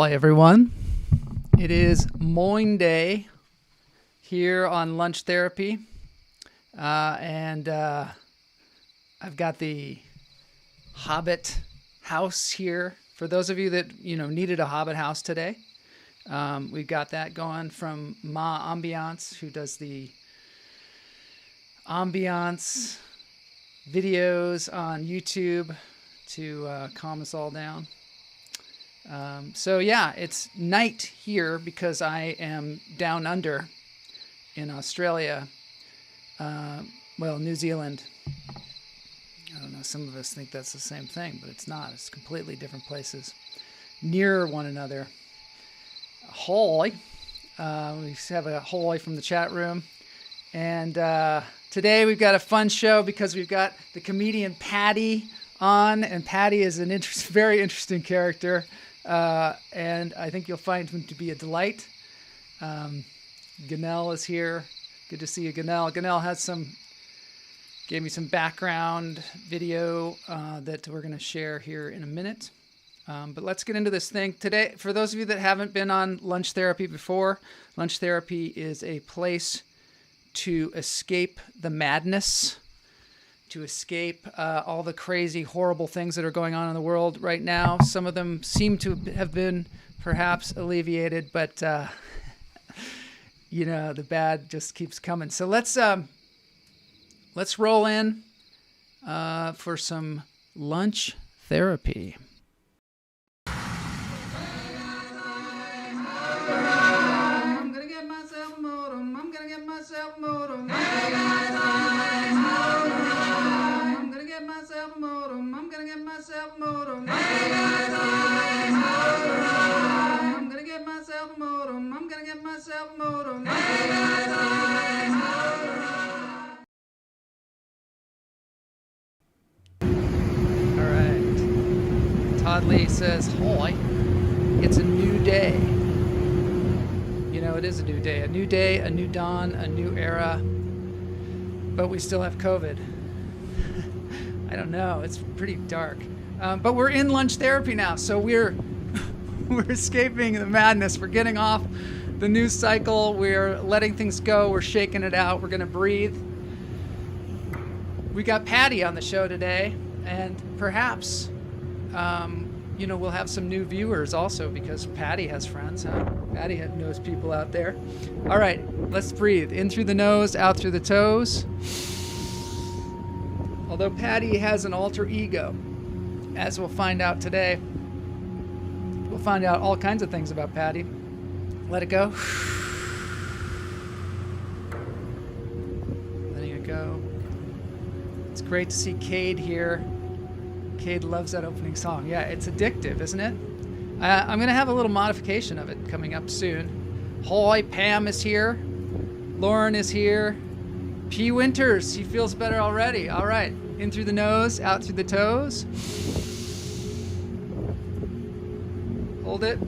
Hi everyone. It is Monday here on Lunch Therapy, and I've got the Hobbit house here. For those of you that needed a Hobbit house today, we've got that going from Ma Ambiance, who does the ambiance videos on YouTube to calm us all down. So yeah, it's night here because I am down under in Australia. New Zealand. I don't know, some of us think that's the same thing, but it's not. It's completely different places near one another. Hoy. We have a hoy from the chat room. And today we've got a fun show because we've got the comedian Paddy on, and Paddy is an very interesting character. And I think you'll find him to be a delight. Ganel is here. Good to see you, Ganel. Ganel gave me some background video that we're going to share here in a minute. But let's get into this thing. Today, for those of you that haven't been on Lunch Therapy before, Lunch Therapy is a place to escape the madness, to escape all the crazy, horrible things that are going on in the world right now. Some of them seem to have been perhaps alleviated, but the bad just keeps coming. So let's roll in for some lunch therapy. I'm gonna get myself a modem. I'm gonna get myself a modem. I'm gonna get myself a modem. I'm gonna get myself a modem. I'm gonna get myself a modem. I'm gonna get myself a modem. All right. Todd Lee says, "Hoy, it's a new day." It is a new day, a new dawn, a new era. But we still have COVID. I don't know. It's pretty dark. But we're in lunch therapy now, so we're escaping the madness. We're getting off the news cycle. We're letting things go. We're shaking it out. We're going to breathe. We got Paddy on the show today, and perhaps, we'll have some new viewers also because Paddy has friends, huh? Paddy knows people out there. All right, let's breathe. In through the nose, out through the toes. Although Paddy has an alter ego, as we'll find out today. We'll find out all kinds of things about Paddy. Let it go. Letting it go. It's great to see Cade here. Cade loves that opening song. Yeah, it's addictive, isn't it? I'm going to have a little modification of it coming up soon. Hoy, Pam is here. Lauren is here. P. Winters, he feels better already. All right, in through the nose, out through the toes. Hold it.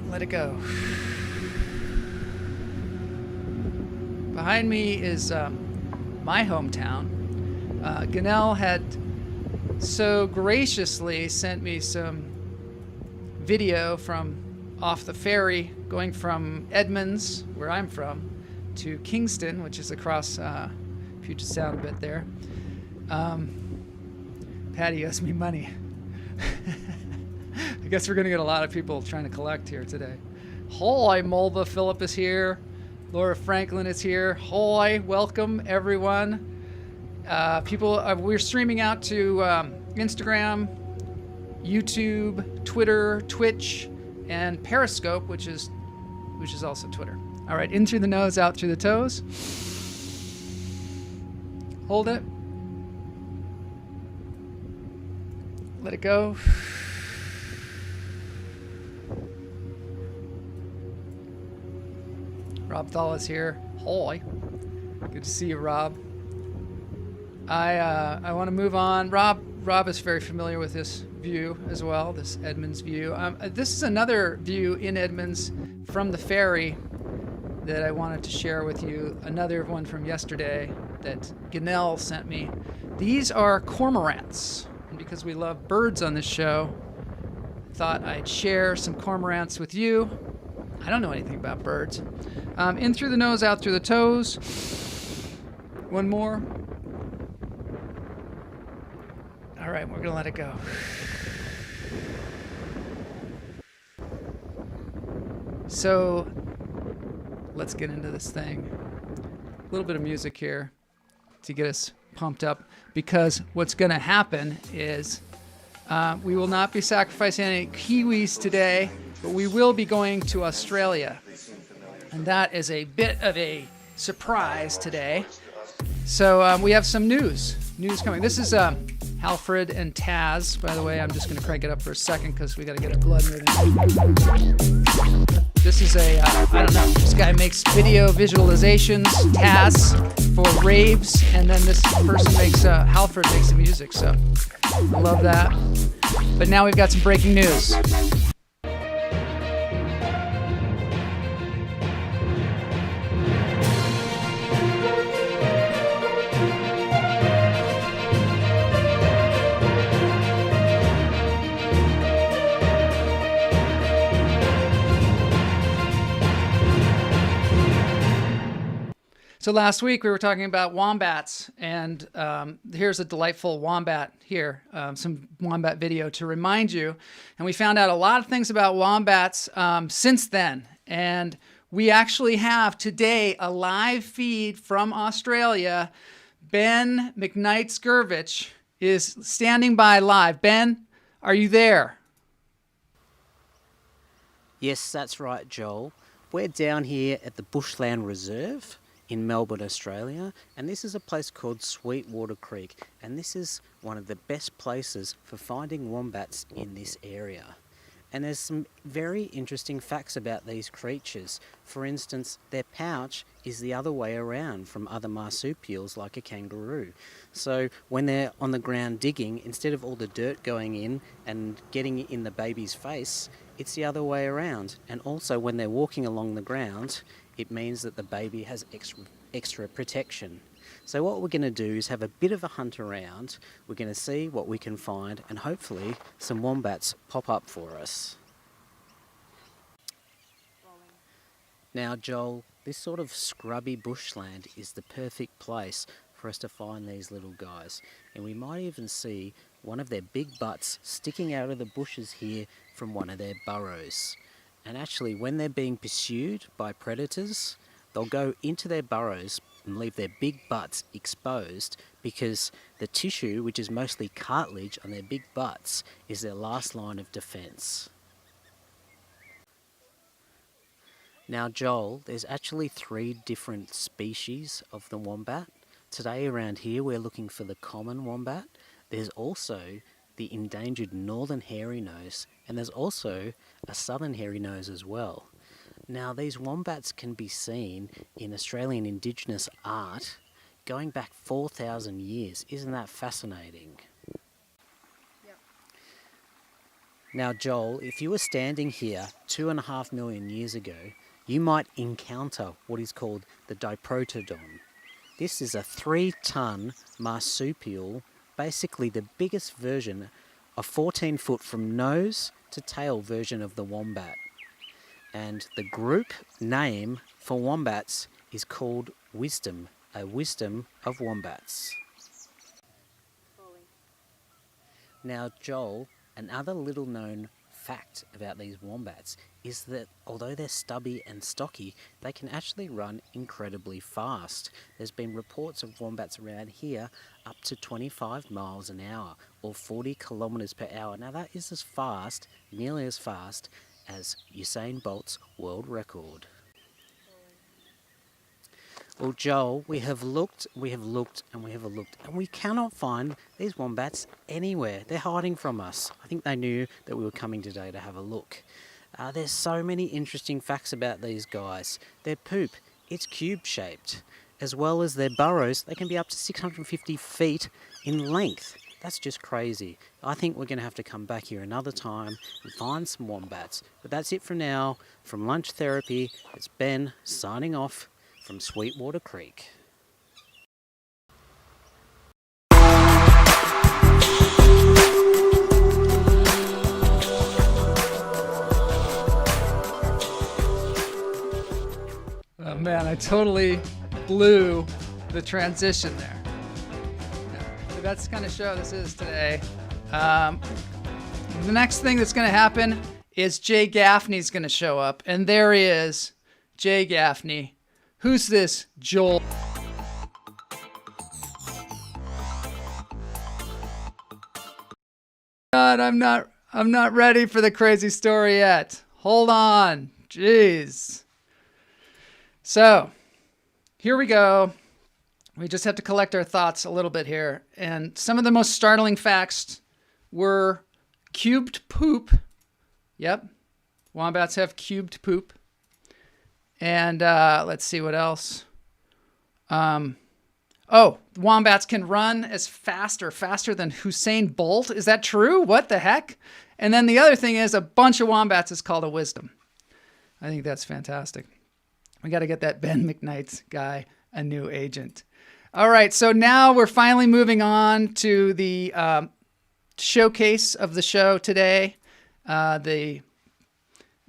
Let it go. Behind me is my hometown. Ganel had so graciously sent me some video from off the ferry going from Edmonds, where I'm from, to Kingston, which is across Puget Sound a bit there. Paddy owes me money. I guess we're going to get a lot of people trying to collect here today. Hoy, Mulva Phillip is here. Laura Franklin is here. Hoy, welcome everyone. We're streaming out to Instagram, YouTube, Twitter, Twitch, and Periscope, which is also Twitter. All right, in through the nose, out through the toes. Hold it. Let it go. Rob Thal is here. Hoy. Good to see you, Rob. I want to move on. Rob is very familiar with this view as well, this Edmonds view. This is another view in Edmonds from the ferry that I wanted to share with you. Another one from yesterday that Ganel sent me. These are cormorants. And because we love birds on this show, thought I'd share some cormorants with you. I don't know anything about birds. In through the nose, out through the toes. One more. All right, we're going to let it go. So let's get into this thing. A little bit of music here to get us pumped up, because what's going to happen is we will not be sacrificing any kiwis today, but we will be going to Australia. And that is a bit of a surprise today. So we have some news coming. This is Halfred and Taz, by the way. I'm just going to crank it up for a second because we got to get our blood moving. This is I don't know, this guy makes video visualizations, Taz, for raves, and then this person Halfred makes the music, so I love that. But now we've got some breaking news. So last week we were talking about wombats, and here's a delightful wombat here, some wombat video to remind you. And we found out a lot of things about wombats since then. And we actually have today a live feed from Australia. Ben McKnight-Skirvich is standing by live. Ben, are you there? Yes, that's right, Joel. We're down here at the Bushland Reserve in Melbourne, Australia, and this is a place called Sweetwater Creek, and this is one of the best places for finding wombats in this area. And there's some very interesting facts about these creatures. For instance, their pouch is the other way around from other marsupials like a kangaroo. So when they're on the ground digging, instead of all the dirt going in and getting in the baby's face, it's the other way around. And also when they're walking along the ground, it means that the baby has extra protection. So what we're going to do is have a bit of a hunt around. We're going to see what we can find, and hopefully some wombats pop up for us. Now, Joel, this sort of scrubby bushland is the perfect place for us to find these little guys. And we might even see one of their big butts sticking out of the bushes here from one of their burrows. And actually, when they're being pursued by predators, they'll go into their burrows and leave their big butts exposed, because the tissue, which is mostly cartilage on their big butts, is their last line of defense. Now, Joel, there's actually 3 different species of the wombat. Today around here we're looking for the common wombat. There's also the endangered northern hairy nose, and there's also a southern hairy nose as well. Now, these wombats can be seen in Australian Indigenous art going back 4,000 years. Isn't that fascinating? Yep. Now, Joel, if you were standing here 2.5 million years ago, you might encounter what is called the Diprotodon. This is a 3-ton marsupial, basically the biggest version, a 14-foot from nose to tail version of the wombat. And the group name for wombats is called Wisdom, a wisdom of wombats. Now, Joel, another little known fact about these wombats is that although they're stubby and stocky, they can actually run incredibly fast. There's been reports of wombats around here up to 25 miles an hour or 40 kilometers per hour. Now that is as fast, nearly as fast as Usain Bolt's world record. Well, Joel, we have looked, and we cannot find these wombats anywhere. They're hiding from us. I think they knew that we were coming today to have a look. There's so many interesting facts about these guys. Their poop, it's cube-shaped. As well as their burrows, they can be up to 650 feet in length. That's just crazy. I think we're going to have to come back here another time and find some wombats. But that's it for now. From Lunch Therapy, it's Ben signing off from Sweetwater Creek. I totally blew the transition there. So that's the kind of show this is today. The next thing that's going to happen is Jay Gaffney's going to show up. And there he is, Jay Gaffney. Who's this Joel? God, I'm not ready for the crazy story yet. Hold on. Jeez. So, here we go. We just have to collect our thoughts a little bit here. And some of the most startling facts were cubed poop. Yep. Wombats have cubed poop. And let's see what else. Wombats can run as fast or faster than Usain Bolt. Is that true? What the heck? And then the other thing is a bunch of wombats is called a wisdom. I think that's fantastic. We got to get that Ben McKnight's guy a new agent. All right, so now we're finally moving on to the showcase of the show today. The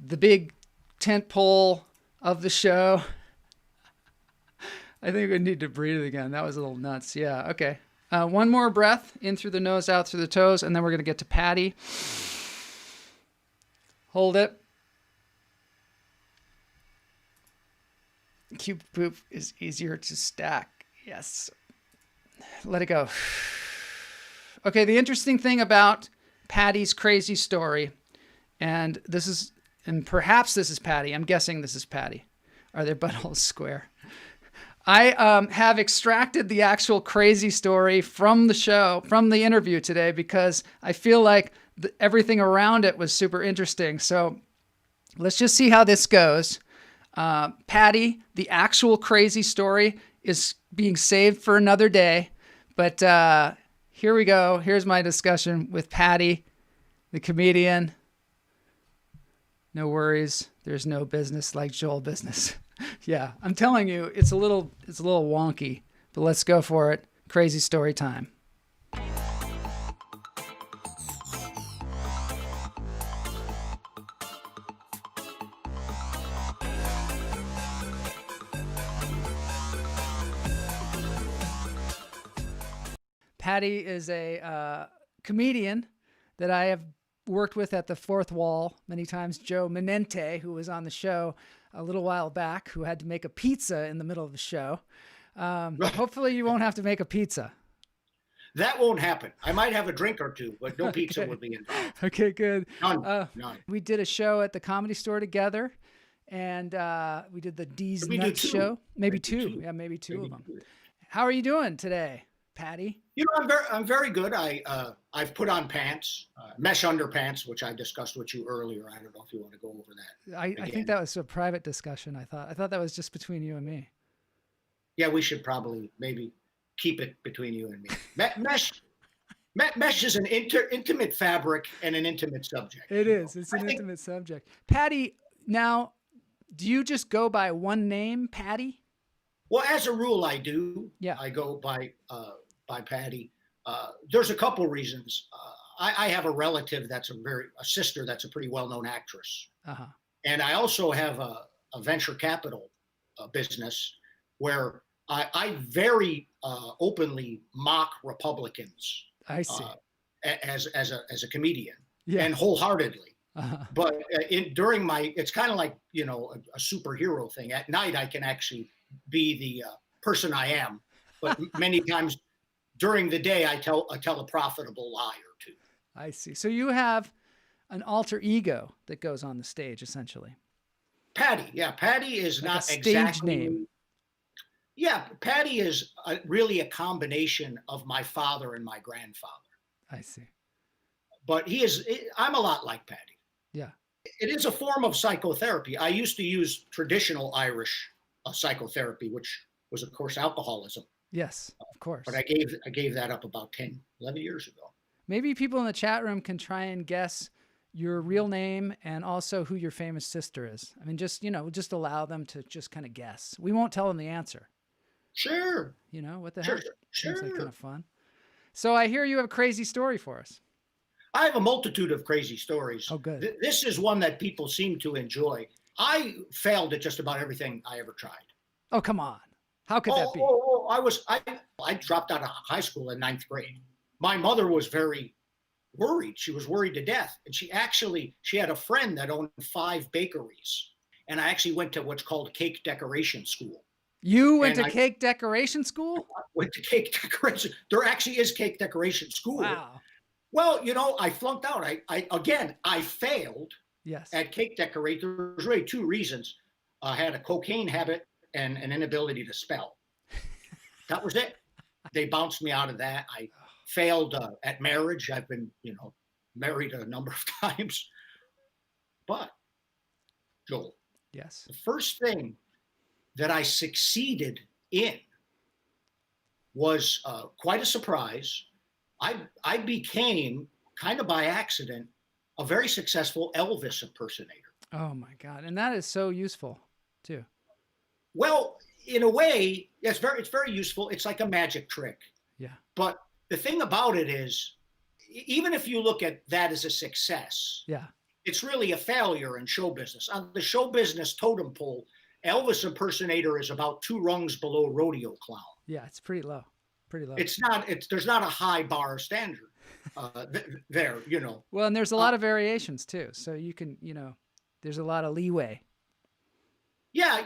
big tent pole of the show. I think we need to breathe again. That was a little nuts. Yeah, okay. One more breath, in through the nose, out through the toes, and then we're going to get to Paddy. Hold it. Cube poop is easier to stack. Yes. Let it go. Okay, the interesting thing about Paddy's crazy story, and perhaps this is Paddy. I'm guessing this is Paddy. Are their buttholes square? I have extracted the actual crazy story from the show, from the interview today, because I feel like everything around it was super interesting. So let's just see how this goes. Paddy, the actual crazy story is being saved for another day. But here we go. Here's my discussion with Paddy, the comedian. No worries. There's no business like Joel business. Yeah, I'm telling you, it's a little wonky, but let's go for it. Crazy story time. Paddy is a comedian that I have worked with at the Fourth Wall many times. Joe Menente, who was on the show a little while back, who had to make a pizza in the middle of the show. Hopefully you won't have to make a pizza. That won't happen. I might have a drink or two, but no pizza will be involved. Okay, good. None. We did a show at the Comedy Store together, and we did the D's Nuts show. Maybe two. Yeah, maybe two of them. How are you doing today, Paddy? I'm very good. I've put on pants, mesh underpants, which I discussed with you earlier. I don't know if you want to go over that. I think that was a private discussion. I thought that was just between you and me. Yeah, we should probably maybe keep it between you and me. Mesh is an intimate fabric and an intimate subject. It is. It's an intimate subject. Paddy, now, do you just go by one name, Paddy? Well, as a rule, I do. Yeah. I go by Paddy. There's a couple reasons. I have a relative that's a sister that's a pretty well-known actress. Uh-huh. And I also have a venture capital business where I very openly mock Republicans. I see. As a comedian, yeah. And wholeheartedly. Uh-huh. But it's kind of like, a superhero thing. At night, I can actually be the person I am, but many times during the day, I tell a profitable lie or two. I see. So you have an alter ego that goes on the stage, essentially. Paddy, yeah, Paddy is like not a stage exactly name. Yeah, Paddy is really a combination of my father and my grandfather. I see. But I'm a lot like Paddy. Yeah. It is a form of psychotherapy. I used to use traditional Irish psychotherapy, which was, of course, alcoholism. Yes, of course. But I gave that up about 10, 11 years ago. Maybe people in the chat room can try and guess your real name and also who your famous sister is. I mean, just allow them to just kind of guess. We won't tell them the answer. Sure. What the heck? Sure. Seems like kind of fun. So I hear you have a crazy story for us. I have a multitude of crazy stories. Oh, good. This is one that people seem to enjoy. I failed at just about everything I ever tried. Oh, come on. How could that be? I dropped out of high school in ninth grade. My mother was very worried. She was worried to death. And she had a friend that owned 5 bakeries. And I actually went to what's called cake decoration school. You went to cake decoration school? I went to cake decoration. There actually is cake decoration school. Wow. Well, I flunked out. I failed Yes. at cake decoration. There's really 2 reasons. I had a cocaine habit and an inability to spell. That was it. They bounced me out of that. I failed at marriage. I've been, married a number of times. But, Joel, Yes. the first thing that I succeeded in was quite a surprise. I became, kind of by accident, a very successful Elvis impersonator. Oh my God. And that is so useful too. Well, in a way, it's very useful. It's like a magic trick. Yeah. But the thing about it is, even if you look at that as a success, Yeah. it's really a failure in show business. On the show business totem pole, Elvis impersonator is about 2 rungs below rodeo clown. Yeah. It's pretty low. Pretty low. There's not a high bar standard there. Well, and there's a lot of variations too. So you can, there's a lot of leeway. Yeah,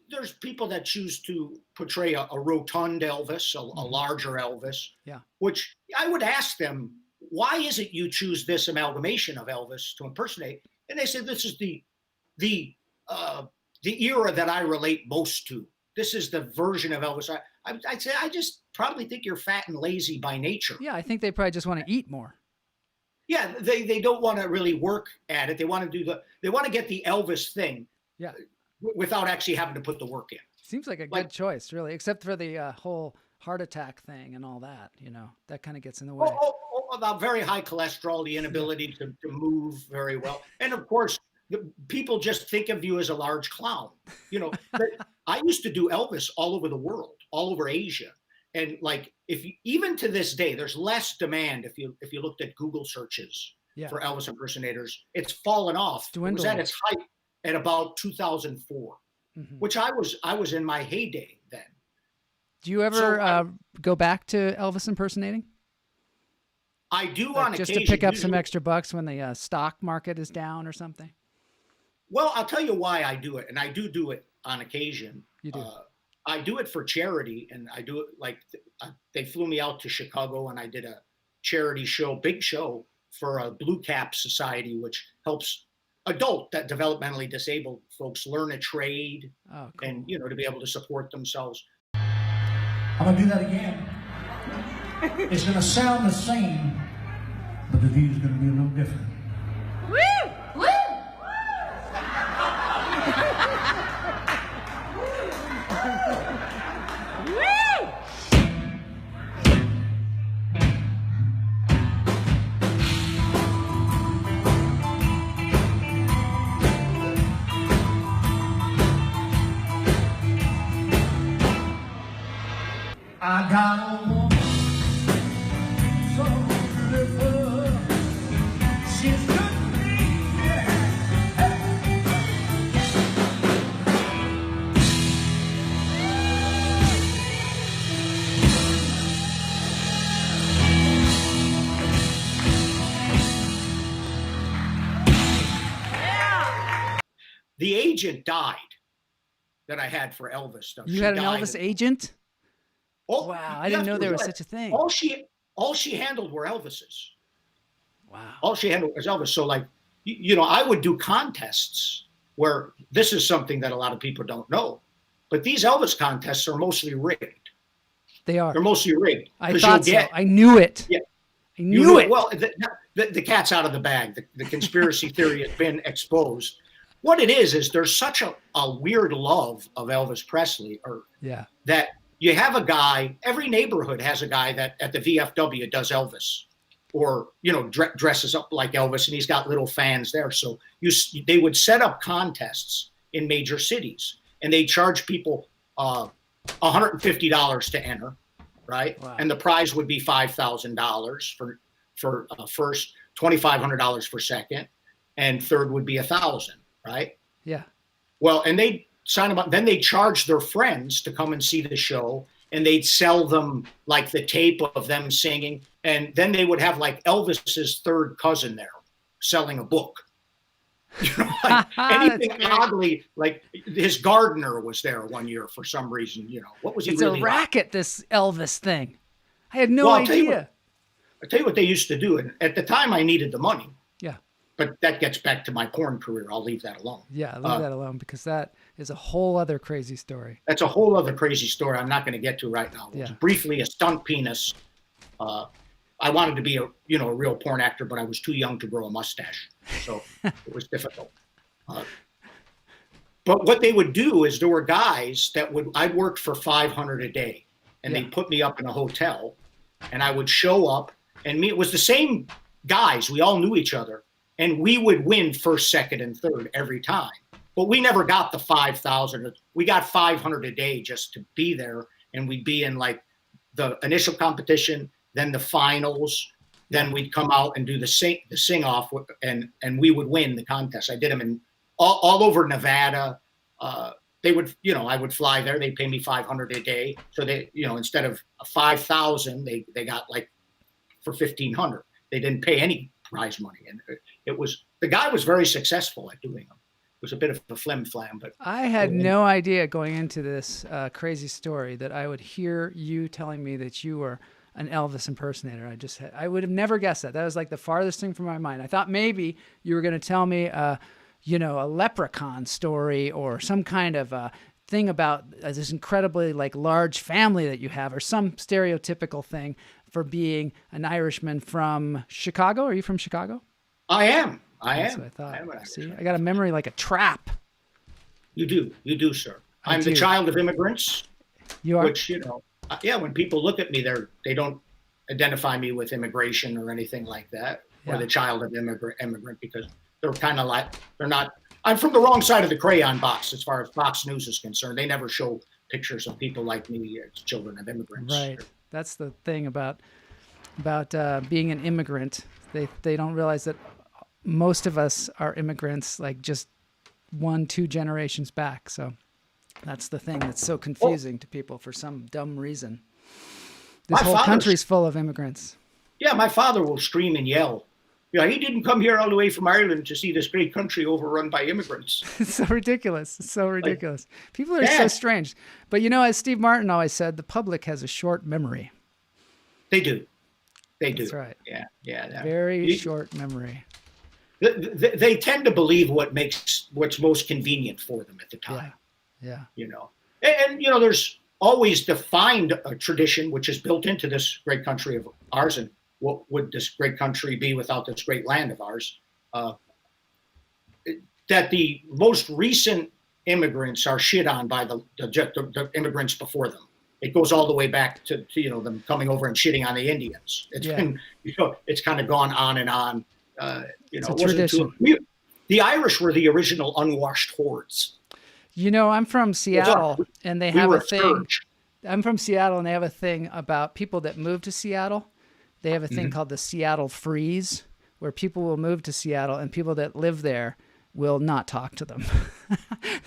there's people that choose to portray a rotund Elvis, a larger Elvis. Yeah. Which I would ask them, why is it you choose this amalgamation of Elvis to impersonate? And they said, this is the era that I relate most to. This is the version of Elvis. I'd say, I just probably think you're fat and lazy by nature. Yeah, I think they probably just want to eat more. Yeah, they don't want to really work at it. They want to get the Elvis thing. Yeah. Without actually having to put the work in. Seems like a good choice, really, except for the whole heart attack thing and all that. That kind of gets in the way. About very high cholesterol, the inability to move very well, and of course, people just think of you as a large clown. I used to do Elvis all over the world, all over Asia, and even to this day, there's less demand if you looked at Google searches for Elvis impersonators. It's fallen off. Dwindling. It was at its height at about 2004, which I was in my heyday then. Do you ever go back to Elvis impersonating? I do on just occasion. Just to pick up some extra bucks when the stock market is down or something? Well, I'll tell you why I do it, and I do it on occasion. You do? I do it for charity, and I do it they flew me out to Chicago, and I did a charity show, big show, for a Blue Cap Society, which helps developmentally disabled folks learn a trade and, to be able to support themselves. I'm going to do that again. It's going to sound the same, but the view's going to be a little different. Woo! Woo! I got a woman so beautiful. She's good to me. The agent died that I had for Elvis. You had an Elvis agent? Wow, I didn't know there was such a thing. All she handled were Elvises. Wow. All she handled was Elvis. So I would do contests where this is something that a lot of people don't know, but these Elvis contests are mostly rigged. They are. They're mostly rigged. I thought so. I knew it. Yeah. I knew it. Well, the cat's out of the bag. The conspiracy theory has been exposed. What it is there's such a weird love of Elvis Presley, that you have a guy, every neighborhood has a guy that at the VFW does Elvis or, dresses up like Elvis, and he's got little fans there. So they would set up contests in major cities, and they charge people $150 to enter, right? Wow. And the prize would be $5,000 for first, $2,500 for second, and third would be $1,000, right? Yeah. Well, and sign them up. Then they charge their friends to come and see the show, and they'd sell them like the tape of them singing. And then they would have like Elvis's third cousin there selling a book. You know, like anything oddly, like his gardener was there one year for some reason. You know, what was he? It's really a racket, like? this Elvis thing. I had no idea. I'll tell you what they used to do. And at the time, I needed the money. Yeah. But that gets back to my porn career. I'll leave that alone. Yeah, leave that alone, because that is a whole other crazy story. That's a whole other crazy story I'm not going to get to right now. It was briefly a stunt penis. I wanted to be a real porn actor, but I was too young to grow a mustache. So it was difficult. But what they would do is there were guys that I worked for $500 a day, and they put me up in a hotel, and I would show up, and it was the same guys. We all knew each other, and we would win first, second, and third every time. But we never got the 5,000. We got $500 a day just to be there, and we'd be in like the initial competition, then the finals, then we'd come out and do the sing off, and we would win the contest. I did them in all over Nevada. They would, I would fly there. They'd pay me $500 a day. So they, instead of 5,000, they got like for 1,500. They didn't pay any prize money, and the guy was very successful at doing them. It was a bit of a flim flam, but I had no idea going into this crazy story that I would hear you telling me that you were an Elvis impersonator. I would have never guessed that. That was like the farthest thing from my mind. I thought maybe you were going to tell me, a leprechaun story or some kind of thing about this incredibly like large family that you have, or some stereotypical thing for being an Irishman from Chicago. Are you from Chicago? I am. That's what I thought. See, I got a memory like a trap. You do, sir. I'm the child of immigrants. You are? Which, when people look at me, they don't identify me with immigration or anything like that, or the child of immigrant, because they're kind of like, they're not, I'm from the wrong side of the crayon box as far as Fox News is concerned. They never show pictures of people like me as children of immigrants. Right. That's the thing about being an immigrant. They don't realize that most of us are immigrants, like just 1-2 generations back. So that's the thing that's so confusing to people for some dumb reason. This whole country's full of immigrants. Yeah, my father will scream and yell. He didn't come here all the way from Ireland to see this great country overrun by immigrants. It's so ridiculous. It's so ridiculous. People are so strange. But as Steve Martin always said, the public has a short memory. They do. That's right. Yeah. Very short memory. They tend to believe what's most convenient for them at the time. Yeah. And there's always defined a tradition which is built into this great country of ours. And what would this great country be without this great land of ours? That the most recent immigrants are shit on by the immigrants before them. It goes all the way back to them coming over and shitting on the Indians. It's been it's kind of gone on and on. It's a tradition. The Irish were the original unwashed hordes. I'm from Seattle, and they have a thing. I'm from Seattle, and they have a thing about people that move to Seattle. They have a thing called the Seattle Freeze, where people will move to Seattle, and people that live there will not talk to them.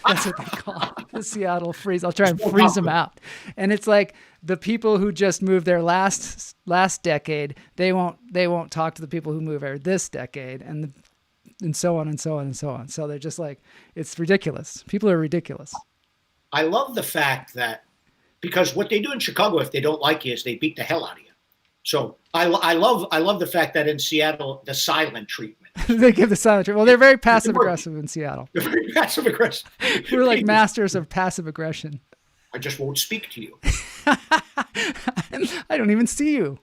That's what they call it, the Seattle Freeze. I'll try and freeze them out. And it's like the people who just moved there last decade, they won't talk to the people who move there this decade, and so on and so on and so on. So they're just like, it's ridiculous. People are ridiculous. I love the fact that, because what they do in Chicago, if they don't like you, is they beat the hell out of you. So I love the fact that in Seattle, the silent treatment. They give the silent treatment. Well, they're very passive aggressive in Seattle. They're very passive aggressive. We're like masters of passive aggression. I just won't speak to you. I don't even see you.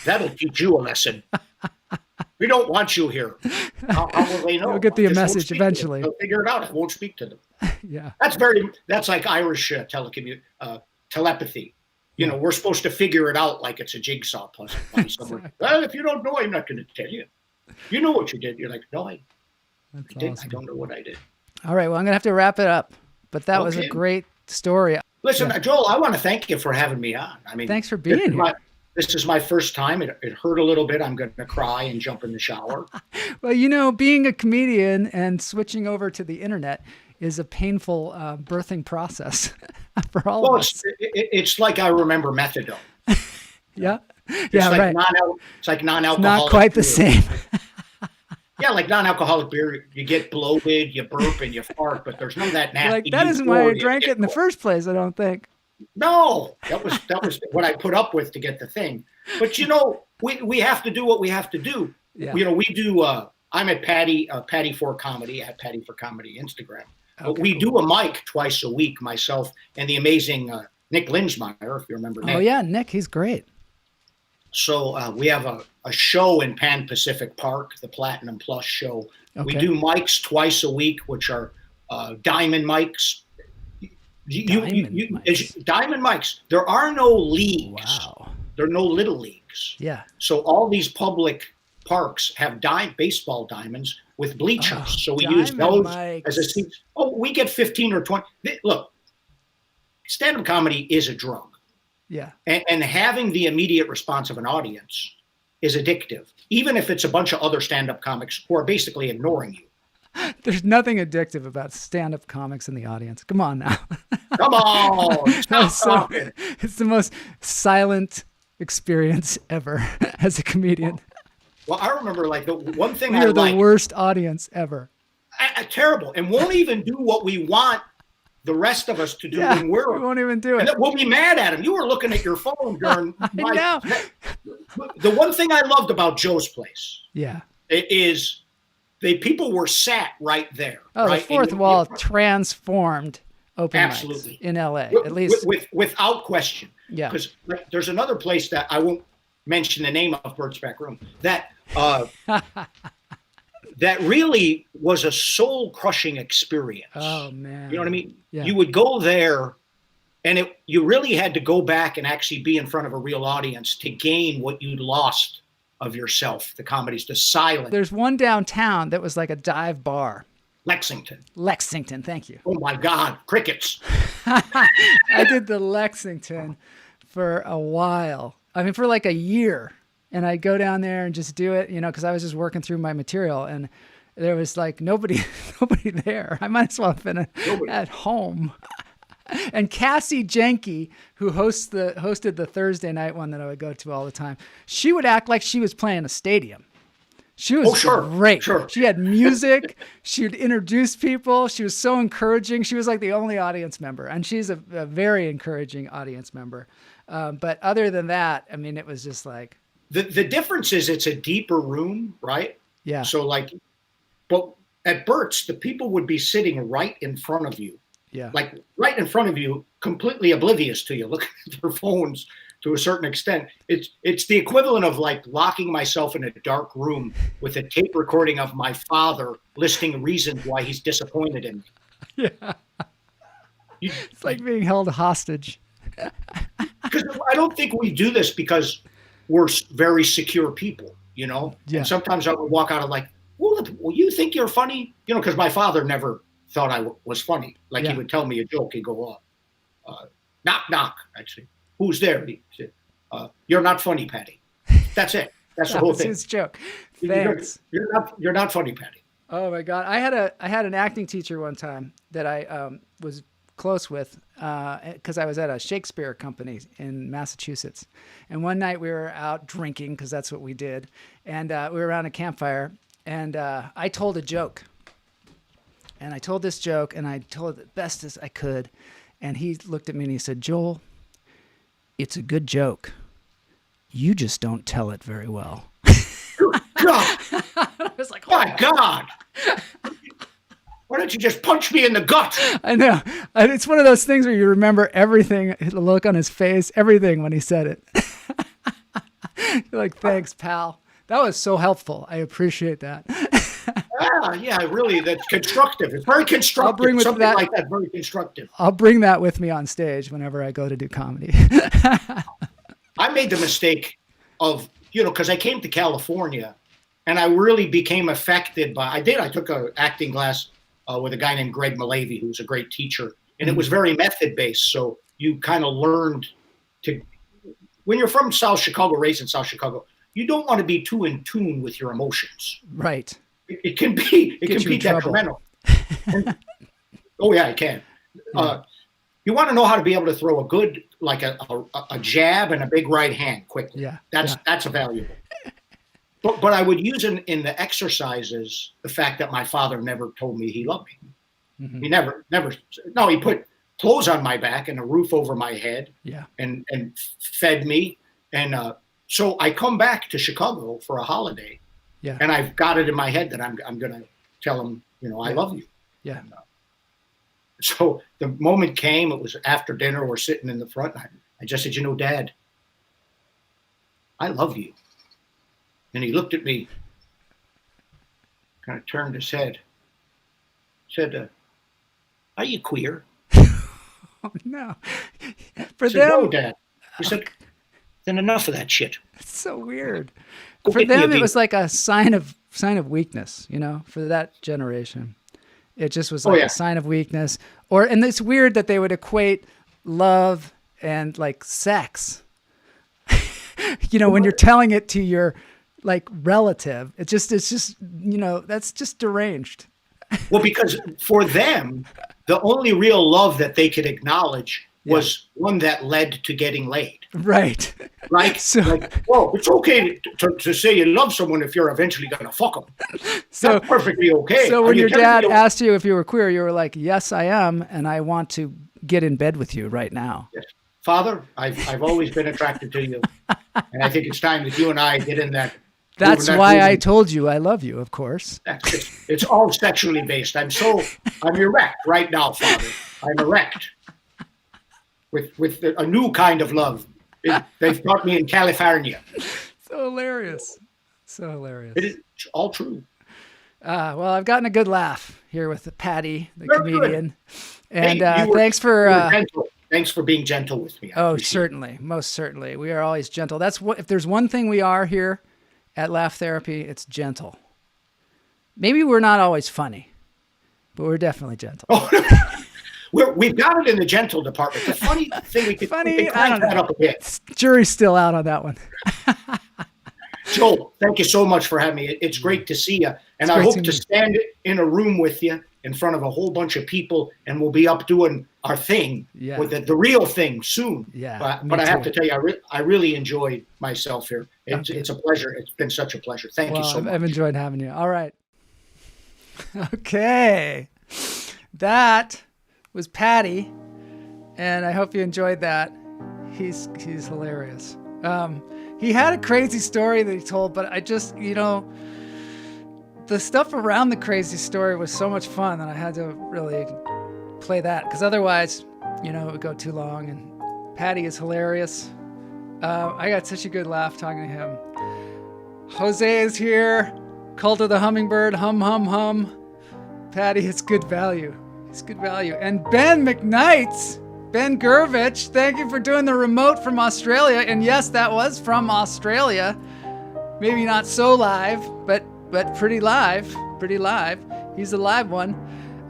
That'll teach you a lesson. We don't want you here. How will they know? You'll get the message eventually. They'll figure it out. I won't speak to them. Yeah. That's like Irish telepathy. We're supposed to figure it out like it's a jigsaw puzzle. Exactly. Well, if you don't know, I'm not going to tell you. You know what you did. You're like, no, I didn't. Awesome. I don't know what I did. All right. Well, I'm going to have to wrap it up. But that was a great story. Listen, Joel, I want to thank you for having me on. I mean, thanks for being here. This is my first time. It hurt a little bit. I'm going to cry and jump in the shower. Well, being a comedian and switching over to the internet, is a painful birthing process for all Well, of us. it's like I remember methadone. Yeah. It's Yeah, like right. It's like non-alcoholic. Not quite the beer. same. Yeah, like non-alcoholic beer, you get bloated, you burp, and you fart, but there's none of that nasty. Like, that isn't why I euphoria drank you it in the get. first place, I don't think. No, that was what I put up with to get the thing. But we have to do what we have to do. Yeah. We do. I'm at Paddy for Comedy at Paddy for Comedy Instagram. But Okay, we cool. do a mic twice a week. Myself and the amazing Nick Linsmeyer, if you remember Nick. Oh, yeah, Nick, he's great. So we have a show in Pan Pacific Park, the Platinum Plus show. We Okay. do mics twice a week, which are diamond mics. Diamond mics. There are no leagues. Wow. There are no little leagues. Yeah. So all these public parks have baseball diamonds with bleachers. Oh, so we use diamond those mics. as a seat. Oh, we get 15 or 20. Look, stand-up comedy is a drug. Yeah. And having the immediate response of an audience is addictive, even if it's a bunch of other stand-up comics who are basically ignoring you. There's nothing addictive about stand-up comics in the audience. Come on now. Come on. That's stop so, it. it's the most silent experience ever as a comedian. Well, I remember like the one thing We I are the like, worst audience ever. terrible, and won't even do what we want the rest of us to do Yeah, when we won't even do it. and we'll be mad at him. You were looking at your phone during I know. The one thing I loved about Joe's place Yeah. is people were sat right there. Oh, right? the fourth And wall transformed open Absolutely. mics in LA, With- at least. without question. Yeah. Because there's another place that I won't mention the name of, Bert's Back Room, that that really was a soul-crushing experience. Oh, man. You know what I mean? Yeah. You would go there, and you really had to go back and actually be in front of a real audience to gain what you'd lost of yourself. The comedy's the silence. There's one downtown that was like a dive bar. Lexington. Lexington, thank you. Oh my God, crickets. I did the Lexington for a while. I mean, for like a year. And I'd go down there and just do it, because I was just working through my material, and there was like nobody there. I might as well have been at home. And Cassie Jenke, who hosted the Thursday night one that I would go to all the time, she would act like she was playing a stadium. She was great. Sure. She had music. She would introduce people. She was so encouraging. She was like the only audience member, and she's a very encouraging audience member. But other than that, I mean, it was just like, The difference is it's a deeper room, right? yeah. So but at Bert's, the people would be sitting right in front of you. Yeah. Like right in front of you, completely oblivious to you, looking at their phones to a certain extent. It's the equivalent of like locking myself in a dark room with a tape recording of my father listing reasons why he's disappointed in me. Yeah. It's like being held hostage. Because I don't think we do this because we're very secure people, Yeah. And sometimes I would walk out of like, well, you think you're funny? Because my father never thought I was funny. Like Yeah. he would tell me a joke. He'd go, knock, knock. Actually, who's there? He said, you're not funny, Paddy. That's it. That's the That whole was thing. his joke. Thanks. You're not funny, Paddy. Oh my God. I had an acting teacher one time that I was close with because I was at a Shakespeare company in Massachusetts. And one night we were out drinking because that's what we did. And we were around a campfire, and I told a joke. And I told this joke, and I told it the best as I could. And he looked at me and he said, "Joel, it's a good joke. You just don't tell it very well." God, I was like, my God. Why don't you just punch me in the gut? I know. And it's one of those things where you remember everything, the look on his face, everything when he said it. You're like, thanks, pal. That was so helpful. I appreciate that. Yeah, really, that's constructive. It's very constructive. bring with Something that- like that, very constructive. I'll bring that with me on stage whenever I go to do comedy. I made the mistake of, because I came to California and I really became affected by, I took an acting class with a guy named Greg Malavy, who's a great teacher. And it was very method based. So you kind of learned when you're from South Chicago, raised in South Chicago, you don't want to be too in tune with your emotions. Right. It can be Get you in trouble. detrimental. Oh yeah, I can. Yeah. You want to know how to be able to throw a good, like a jab and a big right hand quickly. Yeah. That's a valuable. But I would use in the exercises the fact that my father never told me he loved me. Mm-hmm. He never. No, he put clothes on my back and a roof over my head. Yeah. And fed me. And so I come back to Chicago for a holiday. Yeah. And I've got it in my head that I'm going to tell him, I love you. Yeah. So the moment came, it was after dinner, we're sitting in the front. And I just said, Dad, I love you. And he looked at me, kind of turned his head, said, are you queer? Oh, no. For I said, them, no, Dad. He said, then enough of that shit. it's so weird. Go For get me a them, it beer. was like a sign of weakness, for that generation. It just was like a sign of weakness. And it's weird that they would equate love and like sex. When you're telling it to your like relative, it's just that's just deranged. Well, because for them, the only real love that they could acknowledge was one that led to getting laid. Right. Right? It's okay to say you love someone if you're eventually going to fuck them. That's perfectly okay. So when your dad asked you if you were queer, you were like, yes, I am, and I want to get in bed with you right now. Yes. Father, I've always been attracted to you, and I think it's time that you and I get in that. That's why I told you I love you, of course. It's all sexually based. I'm erect right now, Father. I'm erect. With a new kind of love. They've taught me in California. So hilarious. It is all true. Well, I've gotten a good laugh here with Paddy, the Very comedian. Good. And Hey, thanks for... Thanks for being gentle with me. Certainly. Most certainly. We are always gentle. That's what, if there's one thing we are here at Laugh Therapy, it's gentle. Maybe we're not always funny, but we're definitely gentle. We've got it in the gentle department. The funny thing, we could crank that up a bit. Jury's still out on that one. Joel, thank you so much for having me. It's great to see you. And I hope to stand in a room with you in front of a whole bunch of people, and we'll be up doing our thing with the real thing soon. Yeah. But I have to tell you, I really enjoyed myself here. It's a pleasure. It's been such a pleasure. Thank you so much. I've enjoyed having you. All right. Okay. That was Paddy, and I hope you enjoyed that. He's hilarious. He had a crazy story that he told, but I just, the stuff around the crazy story was so much fun that I had to really play that, because otherwise, it would go too long. And Paddy is hilarious. I got such a good laugh talking to him. Jose is here. Cult of the Hummingbird. Hum, hum, hum. Paddy, it's good value. It's good value. And Ben McKnight, Ben Gurvich, thank you for doing the remote from Australia. And yes, that was from Australia. Maybe not so live, but pretty live. Pretty live. He's a live one.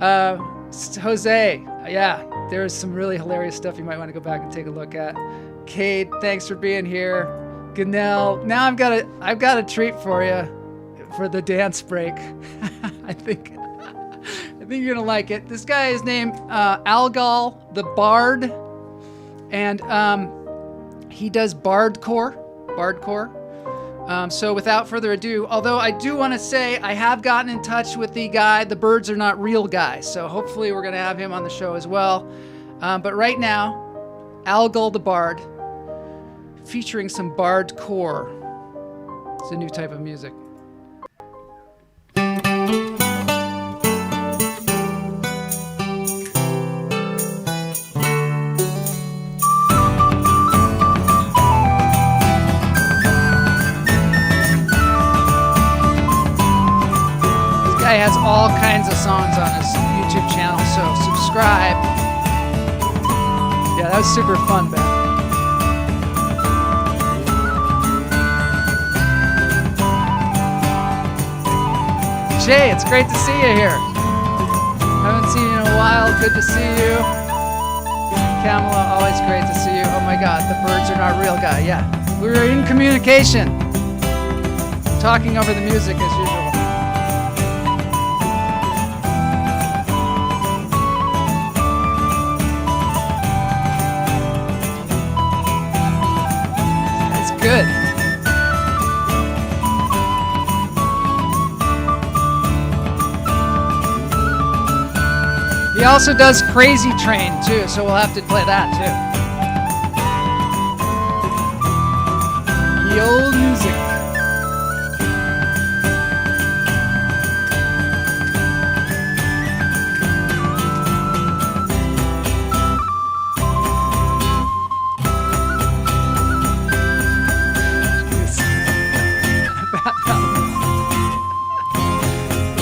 Jose, yeah, there's some really hilarious stuff you might want to go back and take a look at. Cade, thanks for being here. Ganell, now I've got a treat for you for the dance break. I think you're gonna like it. This guy is named Algal the Bard, and he does bardcore. So without further ado, although I do want to say I have gotten in touch with the guy, the Birds Are Not Real guy, so hopefully we're gonna have him on the show as well. But right now, Algal the Bard, featuring some bardcore. It's a new type of music. Guy has all kinds of songs on his YouTube channel, so subscribe. Yeah, that was super fun, Ben. Jay, it's great to see you here. Haven't seen you in a while. Good to see you. Kamala, always great to see you. Oh my God, the Birds Are Not Real guy. Yeah, we were in communication, talking over the music as usual. He also does Crazy Train too, so we'll have to play that too. Ye old music.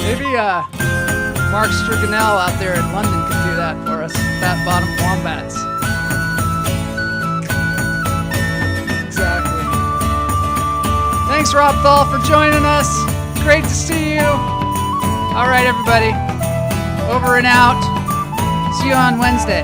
Maybe Mark Striganell out there in London could do that for us. Fat Bottom Wombats. Exactly. Thanks, Rob Thal, for joining us. Great to see you. All right, everybody. Over and out. See you on Wednesday.